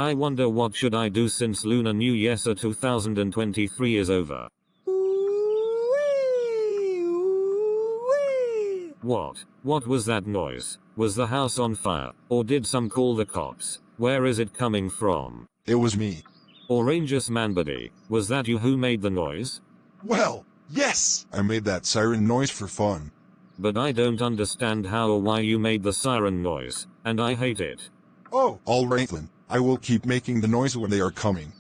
I wonder what should I do since Lunar New Year 2023 is over. What was that noise? Was the house on fire? Or did some call the cops? Where is it coming from? It was me. Orangeous Manbuddy, was that you who made the noise? Well, yes! I made that siren noise for fun. But I don't understand how or why you made the siren noise, and I hate it. Oh, alright then. I will keep making the noise when they are coming.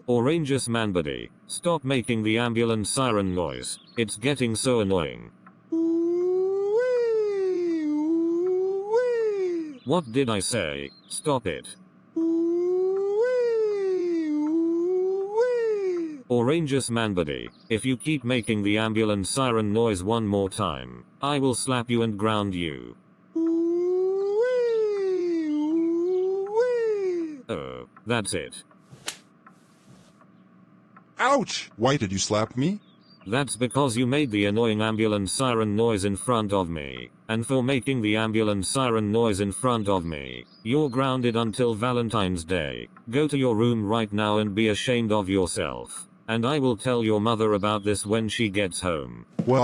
Orangeous Manbuddy, stop making the ambulance siren noise. It's getting so annoying. What did I say? Stop it. Orangeous Manbuddy, if you keep making the ambulance siren noise one more time, I will slap you and ground you. Oh, that's it. Ouch! Why did you slap me? That's because you made the annoying ambulance siren noise in front of me, and for making the ambulance siren noise in front of me, you're grounded until Valentine's Day. Go to your room right now and be ashamed of yourself. And I will tell your mother about this when she gets home. Wow.